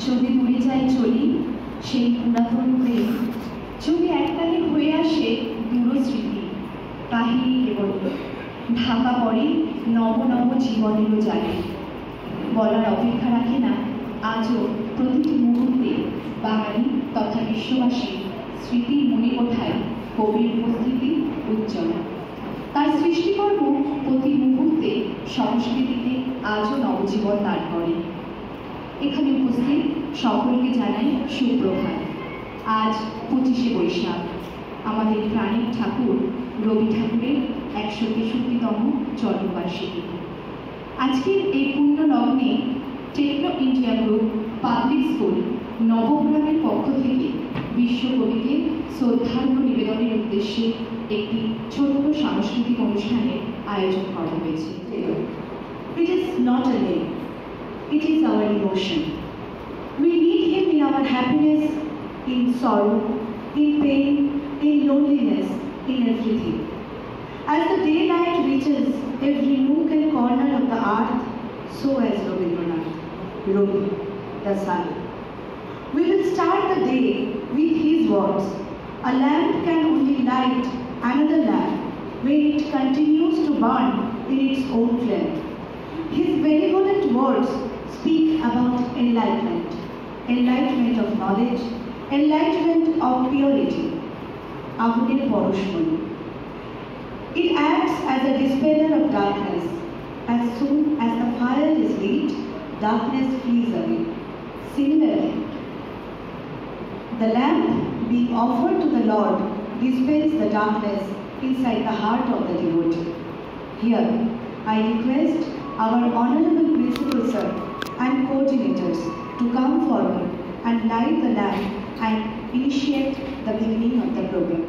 যদি ভুলে যাই চলি সেই পুরাতন প্রেম, যদি এককালে হয়ে আসে দূরস্মৃতি, কাহিনী কেবল ঢাকা পড়ে নব নব জীবনেরও জানে। বলার অপেক্ষা রাখে না আজও প্রতিটি মুহূর্তে বাঙালি তথা বিশ্ববাসী স্মৃতির মণিকোঠায় কবির উপস্থিতি উজ্জ্বল। তার সৃষ্টিকর্ম প্রতি মুহূর্তে সংস্কৃতিতে আজও নবজীবন দান করে। এখানে উপস্থিত সকলকে জানাই সুপ্রভাত। আজ 25শে বৈশাখ, আমাদের প্রাণের ঠাকুর রবি ঠাকুরের 163তম জন্মবার্ষিকী। আজকের এই পুণ্য লগ্নে techno India group public school নবগ্রামের পক্ষ থেকে বিশ্বকবিকে শ্রদ্ধার্ঘ্য নিবেদনের উদ্দেশ্যে একটি ছোট্ট সাংস্কৃতিক অনুষ্ঠানের আয়োজন করা হয়েছে। It is not a name, it is our emotion. We need him in our happiness, in sorrow, in pain, in loneliness, in everything. As the daylight reaches every nook and corner of the earth, so as Rabindranath, Rabi, the sun. We will start the day with his words. A lamp can only light another lamp when it continues to burn in its own flame. His benevolent words speak about enlightenment, enlightenment of knowledge, enlightenment of purity. Aguner Poroshmani. It acts as a dispeller of darkness. As soon as the fire is lit, darkness flees away. Similarly, the lamp being offered to the Lord dispels the darkness inside the heart of the devotee. Here, I request our Honorable Principal Sir and coordinators to come forward and light the lamp and initiate the beginning of the program.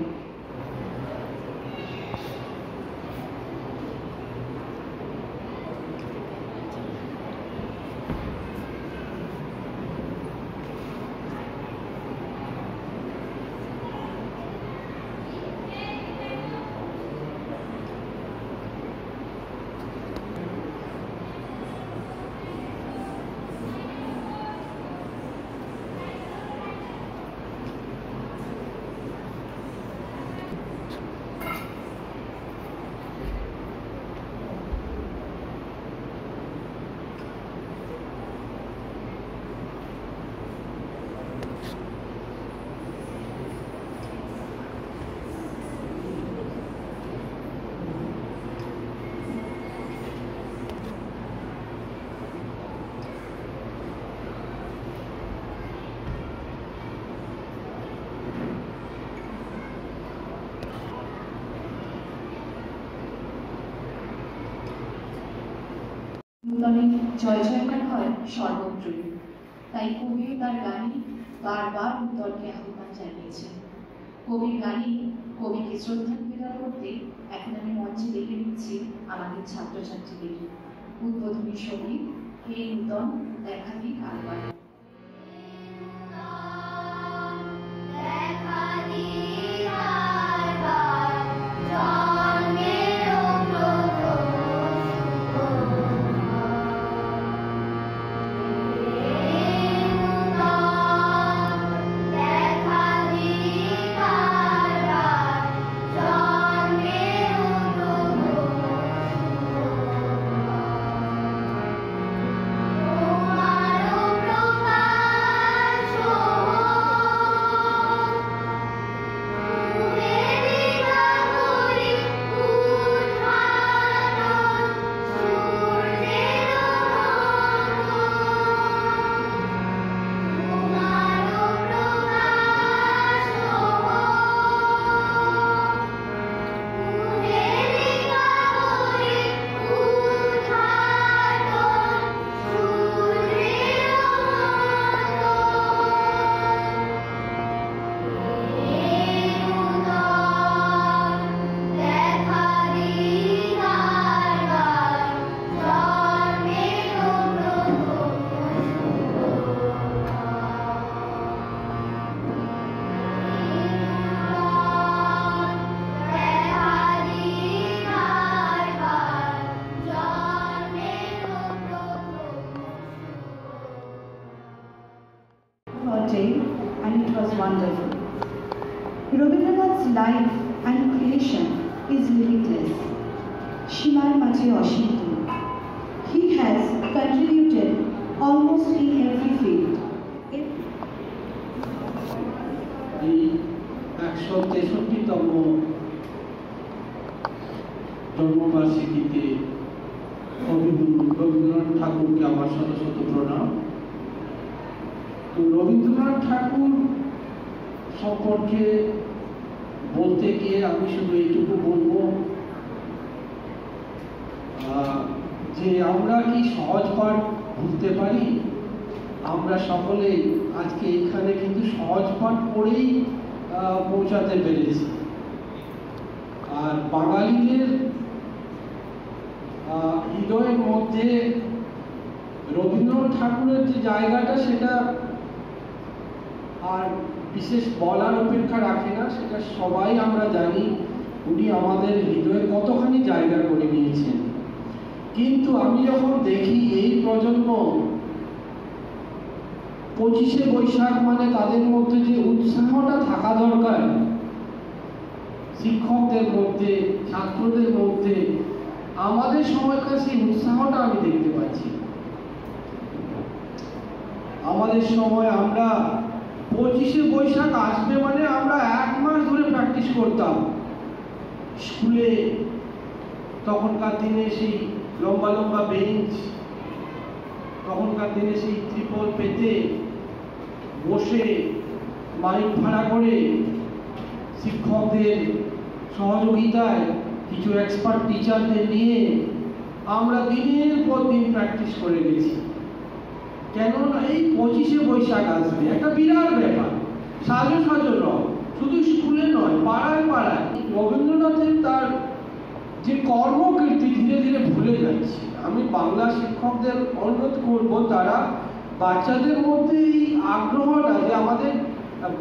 নূতনের জয় জয়কার হয় সর্বত্রই, তাই কবিও তার গানে বারবার নূতনকে আহ্বান জানিয়েছেন। কবির গানে কবিকে শ্রদ্ধা নিবেদন করতে এখন আমি মঞ্চে ডেকে নিচ্ছি আমাদের ছাত্রছাত্রীদের। উদ্বোধনী সঙ্গীত হে নূতন একাধিক আহ্বান। Oh wonderful. Rabindranath's life and creation is limitless. Shimar Mache Oshinto. He has contributed almost in every field. এই 163তম জন্মবার্ষিকীতে রবীন্দ্রনাথ ঠাকুরকে আমার শত শত প্রণাম। তো রবীন্দ্রনাথ ঠাকুর সম্পর্কে বলতে গিয়ে আমি শুধু এইটুকু বলবো যে আমরা কি সহজ পাঠ ভুলতে পারি? আমরা সকলে আজকে এখানে কিন্তু সহজ পাঠ পড়েই পৌঁছাতে পেরেছি। আর বাঙালিদের হৃদয়ের মধ্যে রবীন্দ্রনাথ ঠাকুরের যে জায়গাটা, সেটা আর বিশেষ বলার অপেক্ষা রাখে না, সেটা সবাই আমরা জানি। উনি আমাদের হৃদয়ে কতখানি জায়গা করে নিয়েছেন। কিন্তু আমি যখন দেখি এই প্রজন্ম 25শে বৈশাখ মানে তাদের মধ্যে যে উৎসাহটা থাকা দরকার, শিক্ষকদের মধ্যে, ছাত্রদের মধ্যে, আমাদের সময়কার সেই উৎসাহটা আমি দেখতে পাচ্ছি। আমাদের সময় আমরা 25শে বৈশাখ আসবে মানে আমরা 1 মাস ধরে প্র্যাকটিস করতাম স্কুলে। তখনকার দিনে সেই লম্বা লম্বা বেঞ্চ, তখনকার দিনে সেই ত্রিপল পেতে বসে মাইক ভাড়া করে শিক্ষকদের সহযোগিতায় কিছু এক্সপার্ট টিচারদের নিয়ে আমরা দিনের পর দিন প্র্যাকটিস করে গেছি। কেননা এই 25শে বৈশাখ আসবে, একটা বিরাট ব্যাপার। সাজো সাজো রং, শুধু স্কুলে নয়, পাড়ায় পাড়ায়। রবীন্দ্রনাথের তার যে কর্মকীর্তি ধীরে ধীরে ভুলে যাচ্ছে। আমি বাংলা শিক্ষকদের অনুরোধ করব, তারা বাচ্চাদের মধ্যে এই আগ্রহটা যে আমাদের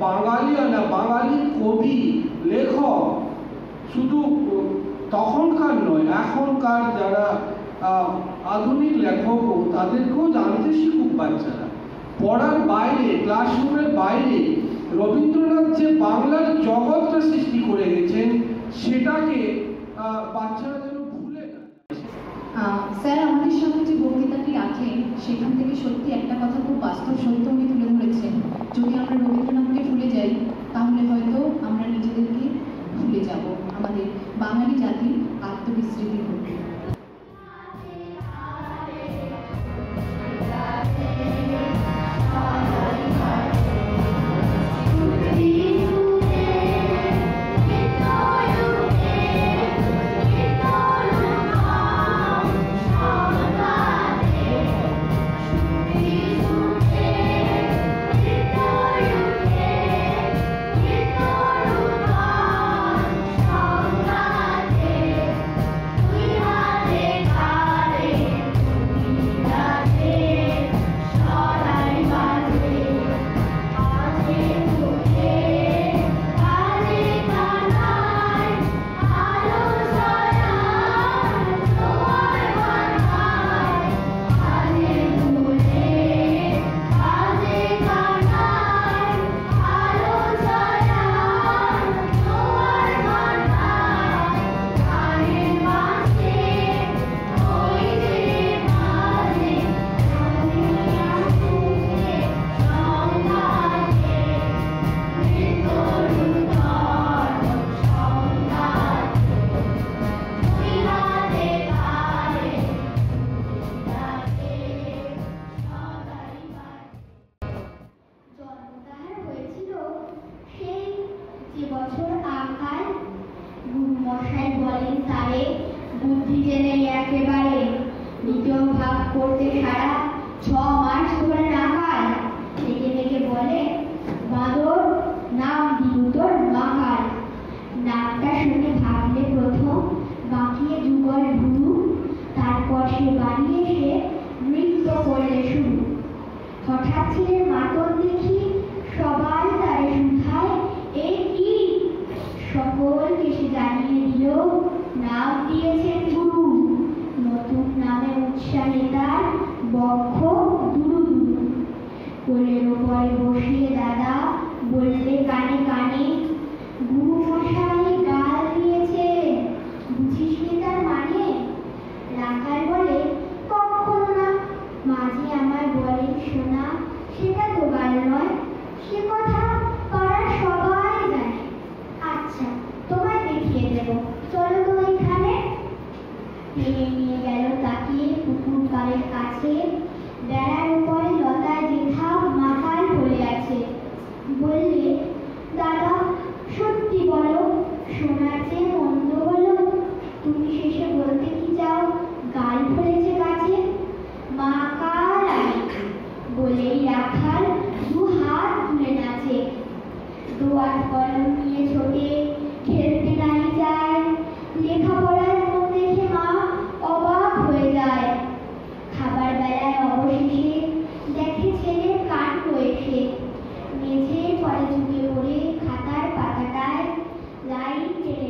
বাঙালিয়ানা, বাঙালি কবি লেখক শুধু তখনকার নয়, এখনকার যারা আধুনিক লেখক, তাদেরকেও জানতে শিখুক বাচ্চারা। পড়ার বাইরে, ক্লাসরুমের বাইরে রবীন্দ্রনাথ যে বাংলার জগৎটা সৃষ্টি করে গেছেন, সেটাকে বাচ্চারা যেন ভুলে না। স্যার আমাদের সামনে যে বক্তৃতাটি রাখেন, সেখান থেকে সত্যি একটা কথা খুব বাস্তব সত্য উনি তুলে ধরেছেন। যদি আমরা রবীন্দ্রনাথকে ভুলে যাই, তাহলে হয়তো আমরা নিজেদেরকে ভুলে যাব, আমাদের বাঙালি জাতির আত্মবিস্মৃতি ঘটবে। করতে সারা 6 মাস ধরে রাখাল থেকে থেকে বলে বাঁদর নাম দিল তোর মাকাল। নামটা শুনে ভাবলে প্রথম বাঁকিয়ে যুগল ভুরু, তারপর সে বাড়িয়ে সে নৃত্য করলে শুরু। হঠাৎ ছেলের মাতন দেখি সবাই তারে শুধায় এ কি, সকলকে সে জানিয়ে দিল নাম দিয়েছেন গুরু। নতুন নামে উৎসাহে তার বক্ষ দুরু দুরু। কোলের ওপরে বসিয়ে দাদা বললে টেনে নিয়ে গেল তাকে পুকুর পাড়ের কাছে। বেড়ার উপরে লতা জেঠা মাথায় পড়ে আছে। বললে, দাদা সত্যি বলো, শোনার চেয়ে মন্দ বলো, তুমি শেষে বলতে কি চাও গাল ফেলেছে গাছে? মা কাল আমি বলেই রাখাল দু হাত তুলে নাচে। দোয়াত কলম নিয়ে ছোটে, খেলতে নাই যায়, লেখাপড়ার মন দেখে মা অবাক হয়ে যায়। খাবার বেলায় অবশেষে দেখে ছেলের কাণ্ড এসে, মেঝের পরে ঝুঁকে পড়ে খাতার পাতাটায় লাইন টেনে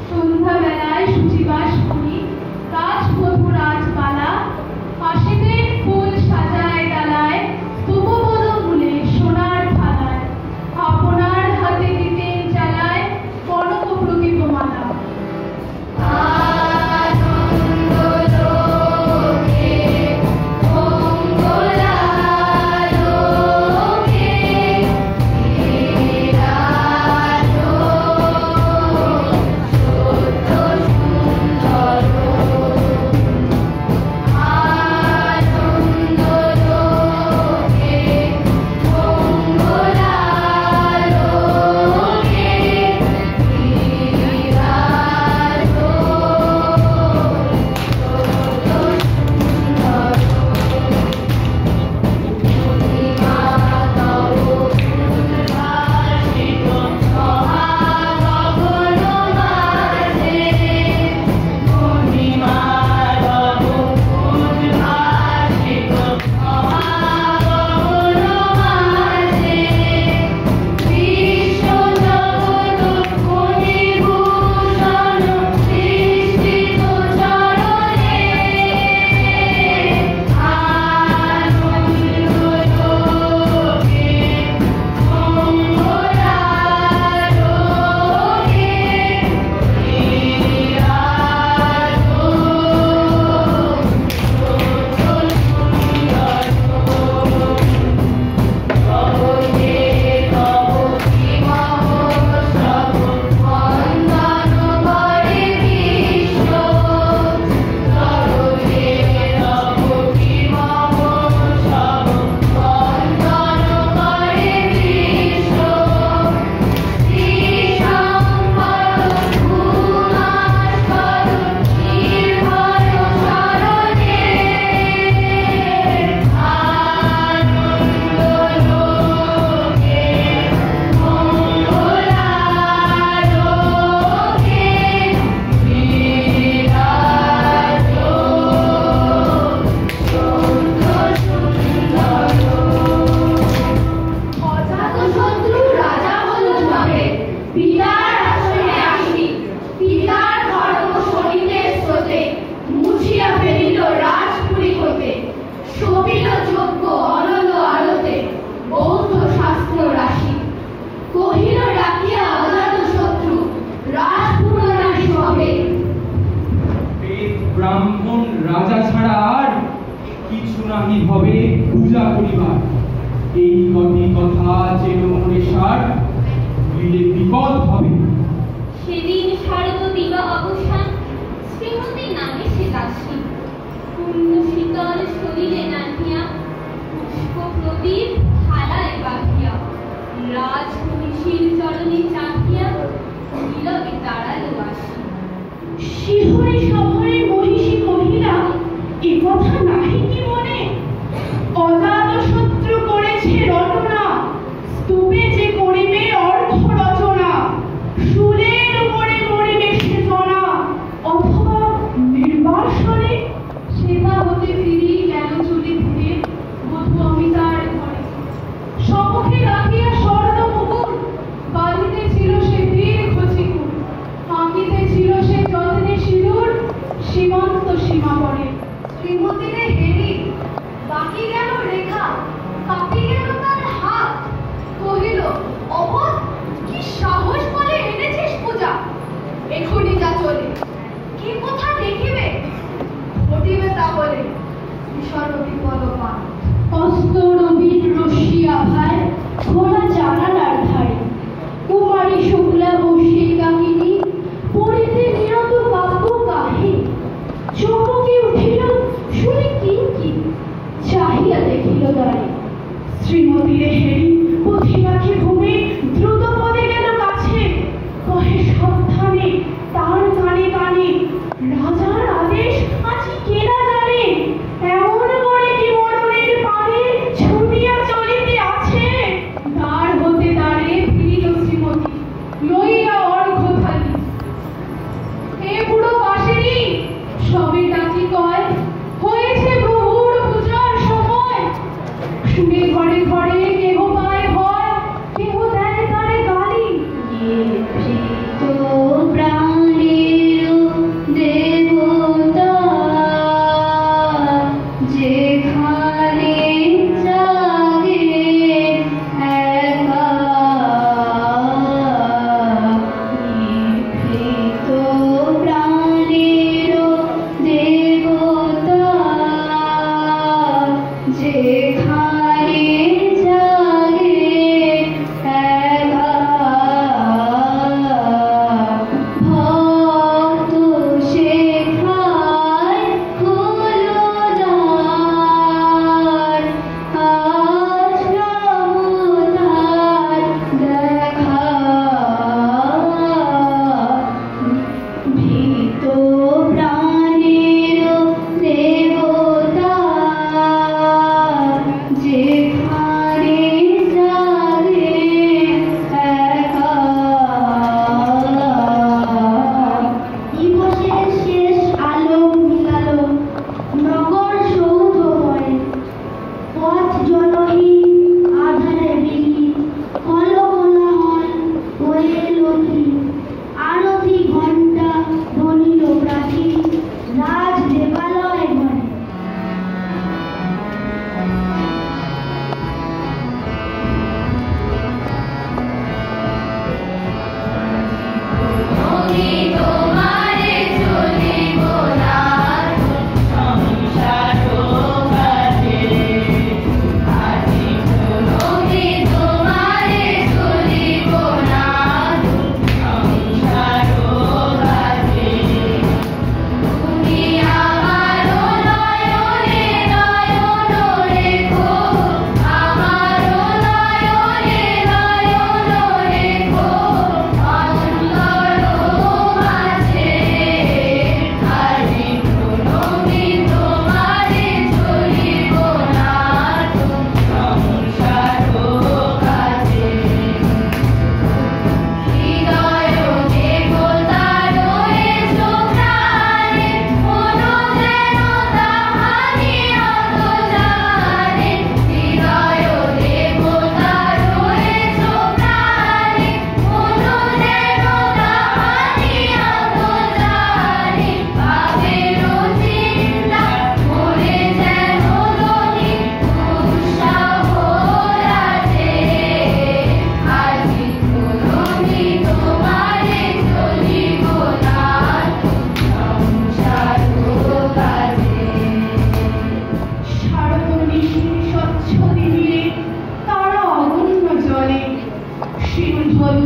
সন্ধ্যাবেলায় সূচিবাস করি রাজবধূ রাজবালা পাশেতে ফুল সাজায় ডালায় স্তূপপদ মূলে সোনার থালায় আপনার হাতে দিতেন জ্বালায় কনক প্রদীপমালা। ব্রাহ্মণ রাজা ছাড়া আর কিছু নাহি হবে পূজা করিবার। এই কটি কথা যেন মনে সার দিলে বিপদ হবে। সেদিন শারদ দিবা অবসান শ্রীমতী নামে সে দাসী পূর্ণ শীতল শরীরে নাহিয়া পুষ্প প্রদীপ থালায় বাঁধিয়া রাজমহিষীর চরণে চাহিয়া নীলকে দাঁড়ালো আসি। শিহরে শহরে মহিষী কহিলা এ কথা নাহি কি মনে অজাত শত্রু করেছে রটনা স্তূপে যে করিবে অর্থ রচনা শুলের উপরে মরিবে সে জনা অথবা নির্বাসনে সেবা হতে ফিরি গেল চুলি ঘুরে বধূ অমিতার ঘরে সম্মুখে রাখিয়া স্বর্ণ মুকুট বাঁধিতে ছিল সে দীর্ঘ চিকুট আঁকিতে ছিল সে যত্নে সিঁদুর সীমান্ত সীমা পড়ে শ্রীমতীরে হেরি বাকি গেল রেখা কাঁপি গেল তার হাত কহিল অবধ কি সাহস বলে এনেছিস পূজা এখনই যা চলে কি কথা দেখিবে ঘটিবে তা বলে ভীষণ বিপদপাত অস্ত রবির রশ্মি আভায় খোলা জানালার ধারে কুমারী শুক্লা বসে কাহিনী পড়িতে নিরত কাব্য কাহিনী চমকে উঠিল শুনে কি চাহিয়া দেখিল দ্বারে শ্রীমতীরে হেরি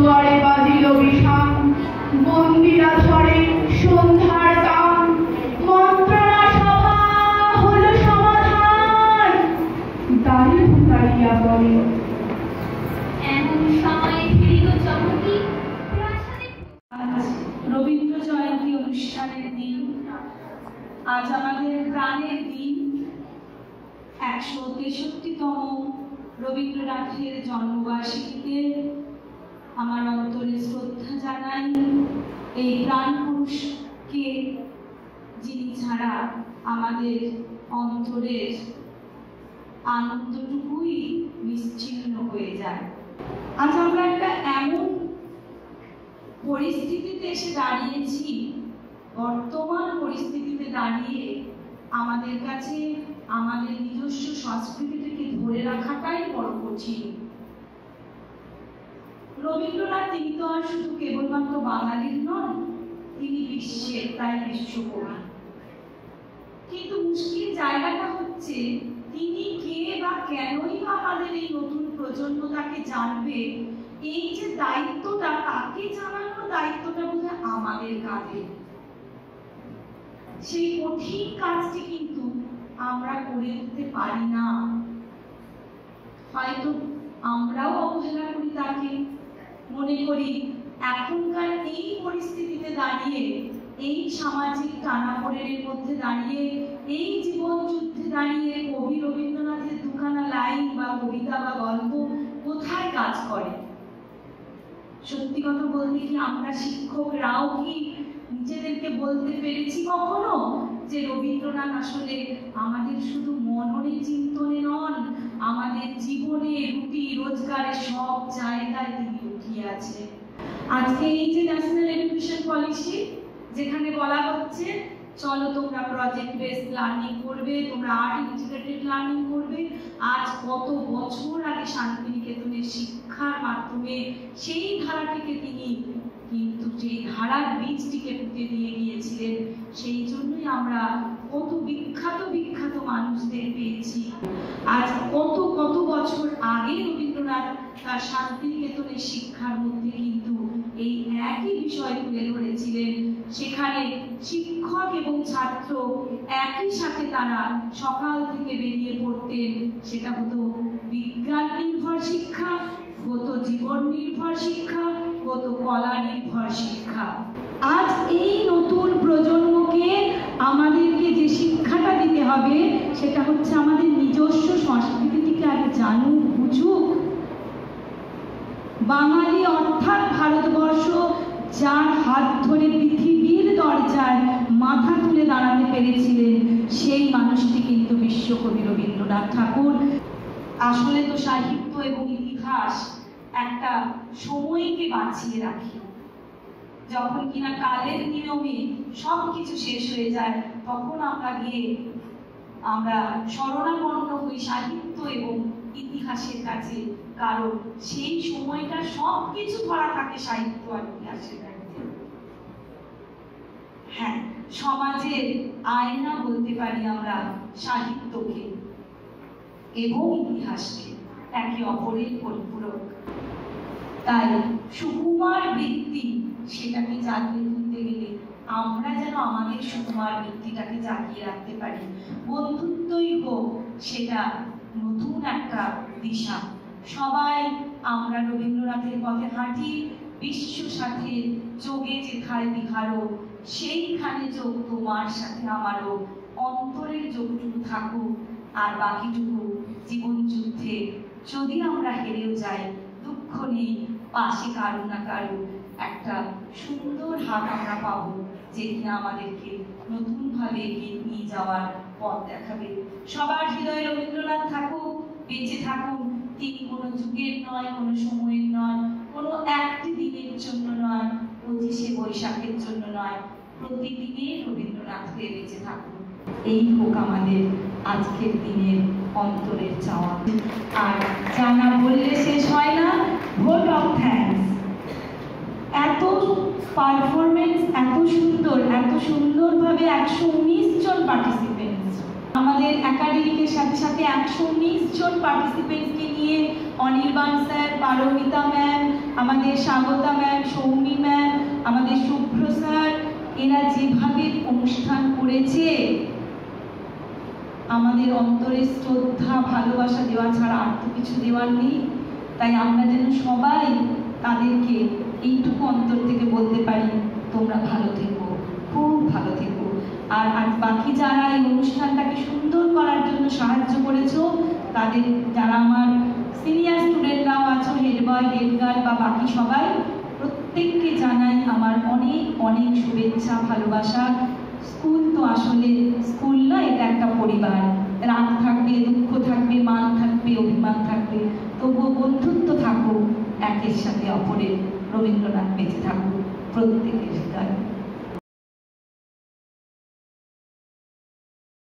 দুয়ারে বাজিল বিষাণ, মন্দিরা ধরে সন্ধ্যার গান, মন্ত্রণা সভা হলো সমাধান। দাঁড়িয়ে দাঁড়িয়া বলে এমন সময় ফিরিল চমকি প্রাসাদে। আজ রবীন্দ্র জয়ন্তী অনুষ্ঠানের দিন, আজ আমাদের প্রাণের দিন। 163তম রবীন্দ্রনাথের জন্মবার্ষিকীতে আমার অন্তরে শ্রদ্ধা জানাই এই প্রাণ পুরুষকে, যিনি ছাড়া আমাদের অন্তরের আনন্দটুকুই নিশ্চিহ্ন হয়ে যায়। আজ আমরা একটা এমন পরিস্থিতিতে এসে দাঁড়িয়েছি, বর্তমান পরিস্থিতিতে দাঁড়িয়ে আমাদের কাছে আমাদের নিজস্ব সংস্কৃতিটাকে ধরে রাখাটাই বড় কঠিন। রবীন্দ্রনাথ তিনি তো আর শুধু কেবলমাত্র বাঙালির নন, তিনি বিশ্বের, তাই বিশ্বকবি। কিন্তু মুশকিল জায়গাটা হচ্ছে তিনি কে বা কেনই বা আমাদের এই নতুন প্রজন্ম তাকে জানবে, এই যে দায়িত্বটা, তাকে জানানোর দায়িত্বটা বোধহয় আমাদের কাঁধে। সেই কঠিন কাজটি কিন্তু আমরা করে উঠতে পারি না। হয়তো আমরাও অবহেলা করি তাকে, মনে করি এখনকার এই পরিস্থিতিতে দাঁড়িয়ে, এই সামাজিক টানাপোড়েনের মধ্যে দাঁড়িয়ে, এই জীবন যুদ্ধে দাঁড়িয়ে কবি রবীন্দ্রনাথের দুখানা লাইন বা কবিতা বা গল্প কোথায় কাজ করে। সত্যি কথা বলতে কি আমরা শিক্ষকরাও কি নিজেদেরকে বলতে পেরেছি কখনো যে রবীন্দ্রনাথ আসলে আমাদের শুধু মননে চিন্তনে নন, আমাদের জীবনে রুটি রোজগারে সব জায়গায় তিনি লুকিয়ে আছে। আজকে এই যে ন্যাশনাল এডুকেশন পলিসি, যেখানে বলা হচ্ছে চলো তোমরা প্রজেক্ট বেসড লার্নিং করবে, তোমরা আর্ট ইন্টিগ্রেটেড লার্নিং করবে। আজ কত বছর আগে শান্তিনিকেতনের শিক্ষার মাধ্যমে সেই ধারাটিকে তিনি কিন্তু সেই ধারার বীজটিকে পুঁতে দিয়ে গিয়েছিলেন। সেই জন্যই আমরা কত বিখ্যাত বিখ্যাত মানুষদের পেয়েছি। আজ কত কত বছর আগে রবীন্দ্রনাথ তার শান্তিনিকেতনের শিক্ষার মধ্যে কিন্তু এই একই বিষয় তুলে ধরেছিলেন। সেখানে শিক্ষক এবং ছাত্র একই সাথে তারা সকাল থেকে বেরিয়ে পড়তেন। সেটা হতো বিজ্ঞান নির্ভর শিক্ষা, হতো জীবন নির্ভর শিক্ষা, হতো কলা নির্ভর শিক্ষা। আজ এই নতুন প্রজন্মকে আমাদেরকে যে শিক্ষাটা দিতে হবে সেটা হচ্ছে আমাদের নিজস্ব সংস্কৃতিটিকে আগে জানুক, বুঝুক। বাঙালি অর্থাৎ ভারতবর্ষ যার হাত ধরে পৃথিবীর দরজায় মাথা তুলে দাঁড়াতে পেরেছিলেন, সেই মানুষটি কিন্তু বিশ্বকবি রবীন্দ্রনাথ ঠাকুর। আসলে তো সাহিত্য এবং ইতিহাস একটা সময়কে বাঁচিয়ে রাখে। যখন কিনা কালের নিয়মে সবকিছু শেষ হয়ে যায়, তখন আমরা গিয়ে আমরা শরণাপন্ন হই সাহিত্য এবং ইতিহাসের কাছে, কারণ সেই সময়টা সবকিছু ধরা থাকে সাহিত্য আর ইতিহাসের মধ্যে। হ্যাঁ, সমাজের আয়না বলতে পারি আমরা সাহিত্যকে এবং ইতিহাসকে, একে অপরের পরিপূরক। তাই সুকুমার বৃত্তি সেটাকে জাগিয়ে তুলতে গেলে আমরা যেন আমাদের সুকুমার বৃত্তিটাকে জাগিয়ে রাখতে পারি। বন্ধুত্বই হোক সেটা নতুন একটা দিশা। সবাই আমরা রবীন্দ্রনাথের পথে হাঁটি, বিশ্ব সাথে যোগে যেথায় বিহারো, সেইখানে যোগ তোমার সাথে আমারও, অন্তরের যোগটুকু থাকুক, আর বাকিটুকু জীবন যুদ্ধে যদি আমরা হেরেও যাই দুঃখ নেই, পাশে কারো না কারো একটা সুন্দর হাত আমরা পাবো, যেখানে আমাদেরকে নতুন ভাবে এগিয়ে নিয়ে যাওয়ার পথ দেখাবে। সবার হৃদয়ে রবীন্দ্রনাথ থাকুক, বেঁচে থাকুন। তিনি কোনো যুগের নয়, কোনো সময়ের নয়, কোনো একটি দিনের জন্য নয়, 25শে বৈশাখের জন্য নয়, প্রতিদিনে রবীন্দ্রনাথকে বেঁচে থাকুন। এই হোক আমাদের আজকের দিনের অন্তরের চাওয়া। আর জানা বললে শেষ হয় না, ভোট অফ থ্যাঙ্কস। এত পারফরমেন্স, এত সুন্দরভাবে 119 জন পার্টিসিপেন্টস, আমাদের একাডেমিকের সাথে সাথে 119 জন পার্টিসিপেন্টসকে নিয়ে অনির্বাণ স্যার, পারমিতা ম্যাম, আমাদের স্বাগতা ম্যাম, সৌমি ম্যাম, আমাদের শুভ্র স্যার, এরা যেভাবে অনুষ্ঠান করেছে আমাদের অন্তরে শ্রদ্ধা ভালোবাসা দেওয়া ছাড়া আর তো কিছু দেওয়ার নেই। তাই আমরা যেন সবাই তাদেরকে এইটুকু অন্তর থেকে বলতে পারি, তোমরা ভালো থেকো, খুব ভালো থেকো। আর বাকি যারা এই অনুষ্ঠানটাকে সুন্দর করার জন্য সাহায্য করেছো, তাদের যারা আমার সিনিয়র স্টুডেন্টরাও আছো, হেড বয়, হেড গার্ল বা বাকি সবাই, প্রত্যেককে জানাই আমার অনেক অনেক শুভেচ্ছা, ভালোবাসা। স্কুল তো আসলে স্কুল না, এটা একটা পরিবার। রাগ থাকবে, দুঃখ থাকবে, মান থাকবে, অভিমান থাকবে, তবুও বন্ধুত্ব থাকুক একের সাথে অপরের। রবীন্দ্রনাথ বেঁচে থাকুক, প্রত্যেকের গান।